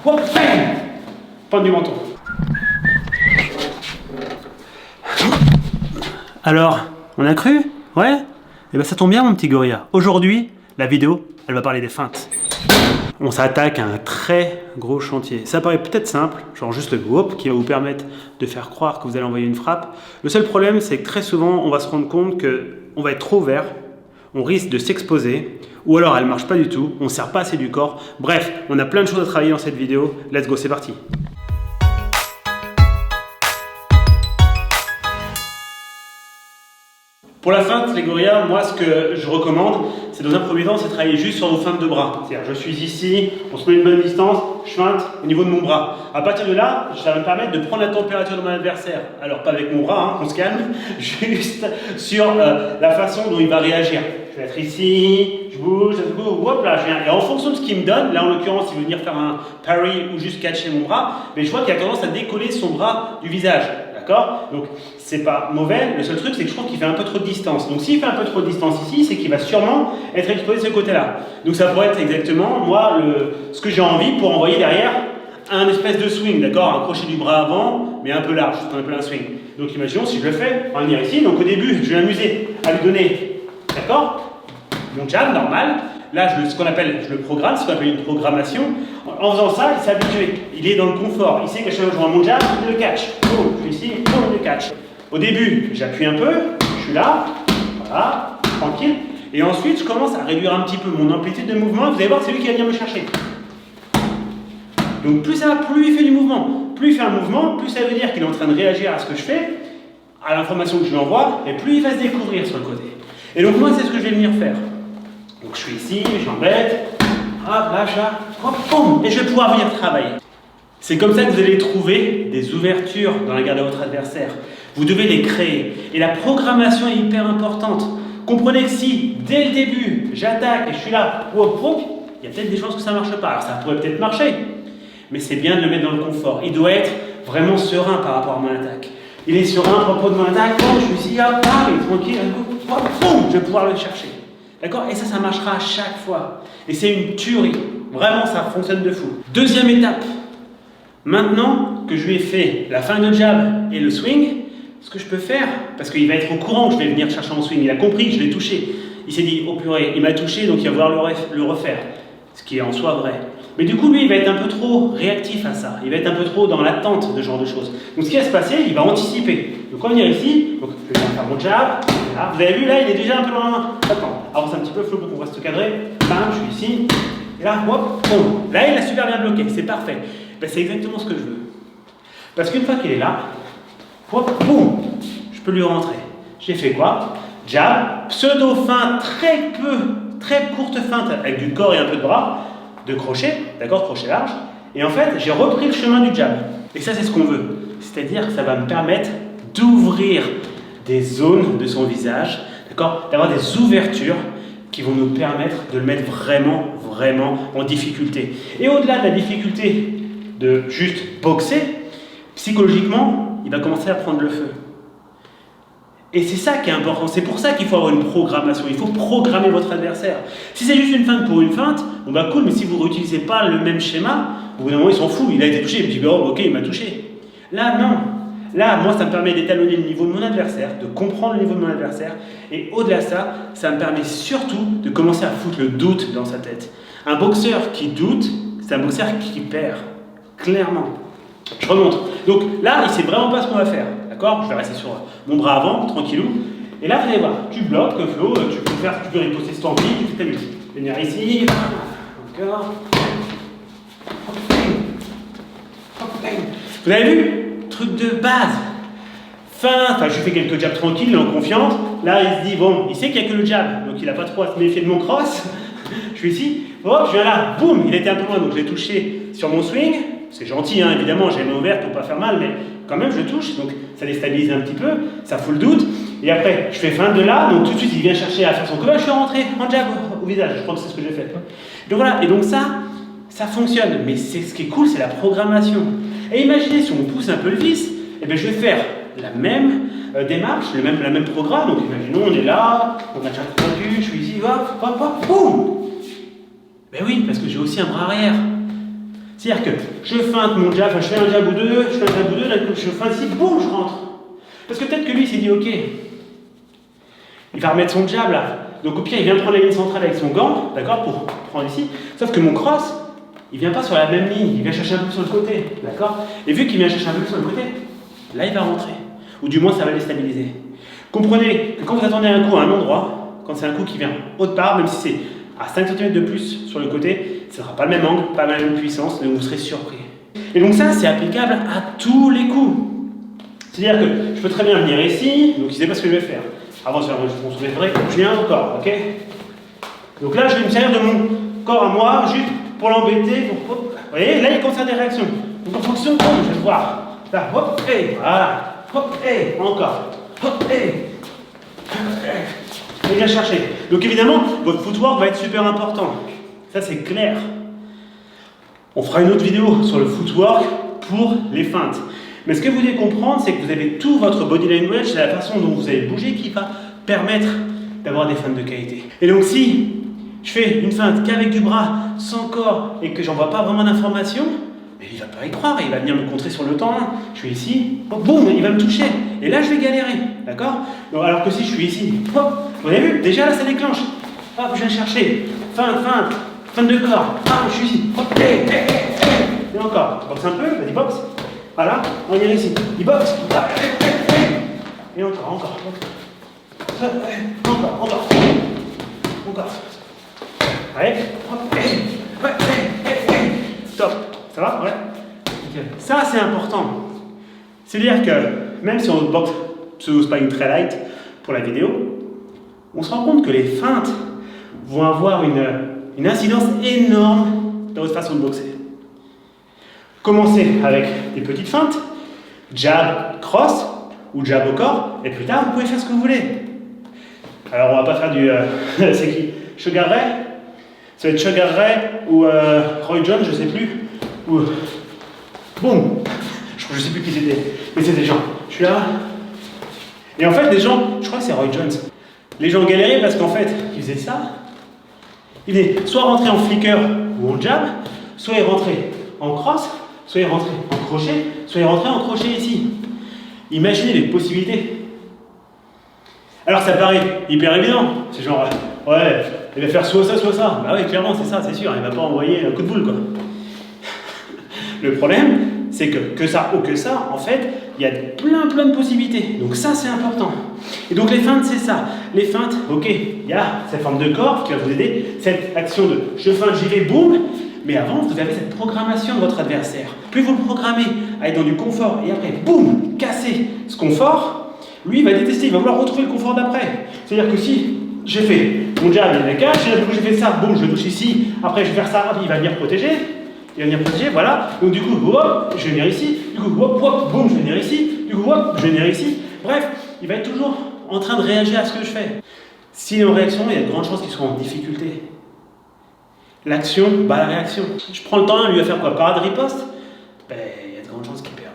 hop, bang. Pointe du menton. Alors, on a cru? Ouais? Eh ben ça tombe bien mon petit gorilla. Aujourd'hui, la vidéo, elle va parler des feintes. On s'attaque à un très gros chantier. Ça paraît peut-être simple, genre juste le whoop qui va vous permettre de faire croire que vous allez envoyer une frappe. Le seul problème, c'est que très souvent, on va se rendre compte qu'on va être trop ouvert, on risque de s'exposer, ou alors elle ne marche pas du tout, on ne sert pas assez du corps. Bref, on a plein de choses à travailler dans cette vidéo. Let's go, c'est parti. Pour la feinte, les gorillas, moi ce que je recommande, c'est dans un premier temps, c'est de travailler juste sur vos feintes de bras. C'est-à-dire, je suis ici, on se met une bonne distance, je feinte au niveau de mon bras. À partir de là, ça va me permettre de prendre la température de mon adversaire. Alors pas avec mon bras, on se calme, juste sur la façon dont il va réagir. Je vais être ici, je bouge, hop là, je viens. Et en fonction de ce qu'il me donne, là en l'occurrence, il veut venir faire un parry ou juste catcher mon bras, mais je vois qu'il a tendance à décoller son bras du visage. D'accord? Donc, c'est pas mauvais. Le seul truc, c'est que je trouve qu'il fait un peu trop de distance. Donc, s'il fait un peu trop de distance ici, c'est qu'il va sûrement être exposé de ce côté-là. Donc, ça pourrait être exactement, moi, ce que j'ai envie pour envoyer derrière un espèce de swing. D'accord? Un crochet du bras avant, mais un peu large, ce qu'on appelle un swing. Donc, imaginons si je le fais, on va venir ici. Donc, au début, je vais m'amuser à lui donner, d'accord? Mon jab, normal. Là, ce qu'on appelle, je le programme, ce qu'on appelle une programmation. En faisant ça, il s'est habitué. Il est dans le confort. Il sait que chaque fois que je vois mon jab, je le catch. Boum, je suis ici, boum, je le catch. Au début, j'appuie un peu, je suis là, voilà, tranquille. Et ensuite, je commence à réduire un petit peu mon amplitude de mouvement. Vous allez voir, c'est lui qui va venir me chercher. Donc, plus ça va, plus il fait du mouvement. Plus il fait un mouvement, plus ça veut dire qu'il est en train de réagir à ce que je fais, à l'information que je lui envoie, et plus il va se découvrir sur le côté. Et donc, moi, c'est ce que je vais venir faire. Donc je suis ici, j'embête, hop, là, hop, boum, et je vais pouvoir venir travailler. C'est comme ça que vous allez trouver des ouvertures dans la garde de votre adversaire. Vous devez les créer. Et la programmation est hyper importante. Comprenez que si, dès le début, j'attaque et je suis là, hop, hop, il y a peut-être des chances que ça ne marche pas. Alors ça pourrait peut-être marcher, mais c'est bien de le mettre dans le confort. Il doit être vraiment serein par rapport à mon attaque. Il est serein à propos de mon attaque, oh, je suis ici, hop, il est tranquille, hop, boum, je vais pouvoir le chercher. D'accord? Et ça marchera à chaque fois. Et c'est une tuerie. Vraiment, ça fonctionne de fou. Deuxième étape. Maintenant que je lui ai fait la fin de jab et le swing, ce que je peux faire, parce qu'il va être au courant que je vais venir chercher mon swing, il a compris que je l'ai touché. Il s'est dit, oh purée, il m'a touché, donc il va vouloir le refaire. Ce qui est en soi vrai. Mais du coup, lui, il va être un peu trop réactif à ça. Il va être un peu trop dans l'attente de ce genre de choses. Donc ce qui va se passer, il va anticiper. Donc on va venir ici, donc je vais faire mon jab. Là, vous avez vu, là, il est déjà un peu loin. Attends, avance un petit peu, flou pour qu'on reste cadré. Bam, je suis ici. Et là, hop, boum. Là, il a super bien bloqué, c'est parfait. Ben, c'est exactement ce que je veux. Parce qu'une fois qu'il est là, hop, boum, je peux lui rentrer. J'ai fait quoi? Jab, pseudo-feinte, très courte feinte avec du corps et un peu de bras, de crochet, d'accord, crochet large. Et en fait, j'ai repris le chemin du jab. Et ça, c'est ce qu'on veut. C'est-à-dire que ça va me permettre d'ouvrir des zones de son visage, d'accord, d'avoir des ouvertures qui vont nous permettre de le mettre vraiment en difficulté. Et au-delà de la difficulté de juste boxer, psychologiquement, il va commencer à prendre le feu. Et c'est ça qui est important. C'est pour ça qu'il faut avoir une programmation. Il faut programmer votre adversaire. Si c'est juste une feinte pour une feinte, bon bah cool, mais si vous ne réutilisez pas le même schéma, au bout d'un moment, il s'en fout. Il a été touché, il me dit, oh, ok, il m'a touché. Là, non. Là, moi, ça me permet d'étalonner le niveau de mon adversaire, de comprendre le niveau de mon adversaire. Et au-delà de ça, ça me permet surtout de commencer à foutre le doute dans sa tête. Un boxeur qui doute, c'est un boxeur qui perd. Clairement. Je remonte. Donc là, il ne sait vraiment pas ce qu'on va faire. D'accord? Je vais rester sur mon bras avant, tranquillou. Et là, vous allez voir, tu bloques, Flo, tu peux riposter cette envie, tu fais ta musique. Venir ici, encore. Vous avez vu? Truc de base. Enfin, je fais quelques jabs tranquilles, il est en confiance. Là, il se dit, bon, il sait qu'il n'y a que le jab, donc il n'a pas trop à se méfier de mon cross. Je suis ici, hop, je viens là, boum, il était un peu loin, donc je l'ai touché sur mon swing. C'est gentil, hein, évidemment, j'ai les mains ouvertes pour pas faire mal, mais quand même, je touche, donc ça déstabilise un petit peu, ça fout le doute. Et après, je fais feinte de là, donc tout de suite, il vient chercher à faire son combat, je suis rentré en jab au visage, je crois que c'est ce que j'ai fait. Donc voilà, et donc ça fonctionne, mais ce qui est cool, c'est la programmation. Et imaginez, si on pousse un peu le vis, eh bien, je vais faire la même démarche, la même programme. Donc imaginons, on est là, on a déjà tendu, je suis ici, hop, boum. Ben oui, parce que j'ai aussi un bras arrière. C'est-à-dire que je feinte mon jab, enfin je fais un jab ou deux, d'un coup je feinte ici, boum, je rentre. Parce que peut-être que lui il s'est dit ok, il va remettre son jab là. Donc au pire il vient prendre la ligne centrale avec son gant, d'accord, pour prendre ici. Sauf que mon cross, il vient pas sur la même ligne, il vient chercher un peu sur le côté, d'accord. Et vu qu'il vient chercher un peu sur le côté, là il va rentrer. Ou du moins ça va les stabiliser. Comprenez que quand vous attendez un coup à un endroit, quand c'est un coup qui vient autre part, même si c'est à 5 cm de plus sur le côté, ça ne sera pas le même angle, pas la même puissance, donc vous serez surpris. Et donc ça, c'est applicable à tous les coups. C'est-à-dire que je peux très bien venir ici, donc il ne sait pas ce que je vais faire. Avant de faire mon soulevé, je viens au corps, ok. Donc là, je vais me servir de mon corps à moi, juste pour l'embêter, pour... Vous voyez, là, il concerne des réactions. Donc en fonction de je vais voir. Là, hop, et voilà. Hop, et encore. Hop, et bien chercher. Donc évidemment, votre footwork va être super important. Ça, c'est clair. On fera une autre vidéo sur le footwork pour les feintes. Mais ce que vous devez comprendre, c'est que vous avez tout votre body language, c'est la façon dont vous allez bouger qui va permettre d'avoir des feintes de qualité. Et donc si je fais une feinte qu'avec du bras, sans corps, et que j'en vois pas vraiment d'informations, mais il va pas y croire, il va venir me contrer sur le temps 1. Je suis ici, hop, boum, il va me toucher. Et là, je vais galérer, d'accord? Alors que si je suis ici, hop, vous avez vu, déjà là, ça déclenche. Hop, je viens chercher, feinte de corps, ah, je suis ici, hop, et encore, boxe un peu, vas-y, boxe. Voilà, on vient ici, il boxe, et encore. Allez, top, ça va? Ouais. Okay. Ça, c'est important. C'est-à-dire que, même si on boxe pseudo-sparring très light pour la vidéo, on se rend compte que les feintes vont avoir une incidence énorme dans votre façon de boxer. Commencez avec des petites feintes, jab, cross, ou jab au corps, et plus tard, vous pouvez faire ce que vous voulez. Alors, on va pas faire du... c'est qui? Sugar Ray? Ça va être Sugar Ray ou Roy Jones, je sais plus. Ou... Boum! Je sais plus qui c'était. Mais c'est des gens. Je suis là. Et en fait, les gens, je crois que c'est Roy Jones. Les gens galéraient parce qu'en fait, ils faisaient ça. Ils venaient soit rentrer en flicker ou en jab, soit ils rentraient en cross, soit ils rentraient en crochet, soit ils rentraient en crochet ici. Imaginez les possibilités. Alors ça paraît hyper évident. C'est genre, ouais, il va faire soit ça. Bah oui, clairement, c'est ça, c'est sûr. Il va pas envoyer un coup de boule, quoi. Le problème, c'est que ça ou que ça, en fait, il y a plein de possibilités. Donc ça, c'est important. Et donc les feintes, c'est ça. Les feintes, ok, il y a cette forme de corps qui va vous aider, cette action de je feinte, j'y vais, boum. Mais avant, vous avez cette programmation de votre adversaire. Plus vous le programmez à être dans du confort et après, boum, casser ce confort, lui, il va détester, il va vouloir retrouver le confort d'après. C'est-à-dire que si j'ai fait mon jab, il me cache, et du coup j'ai fait ça, boum, je touche ici, après je vais faire ça, il va venir protéger. Il va venir protéger, voilà. Donc du coup, hop, je vais venir ici. Du coup, hop, boum, je vais venir ici. Du coup, hop, je vais venir ici. Bref, il va être toujours en train de réagir à ce que je fais. S'il est en réaction, il y a de grandes chances qu'il soit en difficulté. L'action bat la réaction. Je prends le temps, lui va faire quoi? Parade riposte? Ben, il y a de grandes chances qu'il perde.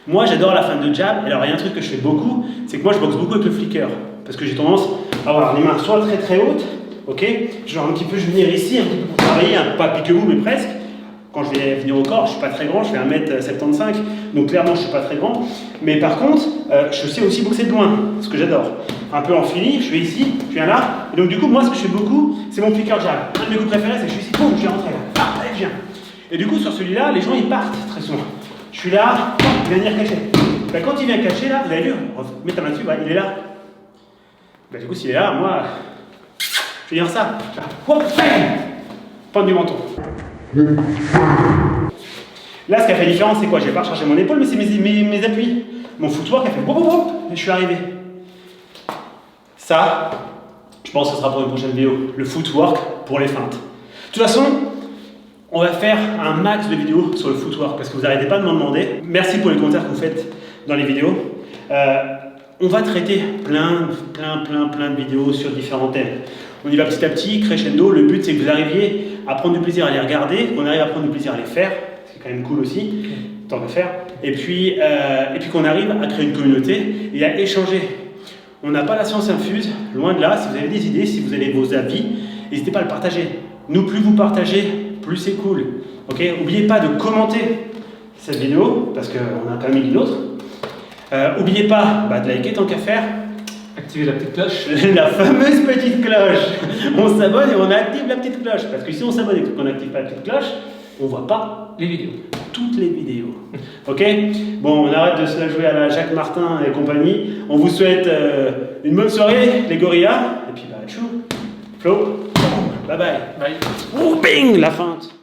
Moi, j'adore la feinte de jab. Alors, il y a un truc que je fais beaucoup, c'est que moi, je boxe beaucoup avec le flicker. Parce que j'ai tendance à avoir les mains soit très hautes, ok? Genre un petit peu, je vais venir ici, un petit peu pour travailler, pas pique-vous, mais presque. Quand je vais venir au corps, je ne suis pas très grand, je fais 1m75, donc clairement je ne suis pas très grand. Mais par contre, je sais aussi boxer de loin, ce que j'adore. Un peu en fili, je vais ici, je viens là. Et donc du coup, moi ce que je fais beaucoup, c'est mon flicker jab. Un de mes coups préférés, c'est que je suis ici, boum, je viens rentrer là. Ah, allez, je viens. Et du coup, sur celui-là, les gens ils partent très souvent. Je suis là, il vient venir cacher. Ben, quand il vient cacher là, vous avez vu, mets ta main dessus, ouais, il est là. Ben, du coup, s'il est là, moi, je vais dire ça. Hop, pente du menton. Là, ce qui a fait la différence, c'est quoi? Je vais pas rechercher mon épaule, mais c'est mes appuis. Mon footwork a fait boum, et je suis arrivé. Ça, je pense que ce sera pour une prochaine vidéo. Le footwork pour les feintes. De toute façon, on va faire un max de vidéos sur le footwork parce que vous n'arrêtez pas de m'en demander. Merci pour les commentaires que vous faites dans les vidéos. On va traiter plein de vidéos sur différents thèmes. On y va petit à petit, crescendo. Le but, c'est que vous arriviez à prendre du plaisir à les regarder, qu'on arrive à prendre du plaisir à les faire, c'est quand même cool aussi, tant que faire. Et puis qu'on arrive à créer une communauté et à échanger. On n'a pas la science infuse, loin de là. Si vous avez des idées, si vous avez vos avis, n'hésitez pas à le partager. Nous, plus vous partagez, plus c'est cool. Ok, n'oubliez pas de commenter cette vidéo, parce qu'on a pas mis d'autres. N'oubliez pas de liker tant qu'à faire. Activez la petite cloche. La fameuse petite cloche. On s'abonne et on active la petite cloche. Parce que si on s'abonne et qu'on n'active pas la petite cloche, on voit pas les vidéos. Toutes les vidéos. Ok. Bon, on arrête de se la jouer à la Jacques Martin et compagnie. On vous souhaite une bonne soirée, les gorillas. Et puis, tchou, Flo, bye bye. Bye. Oh, bing, la feinte.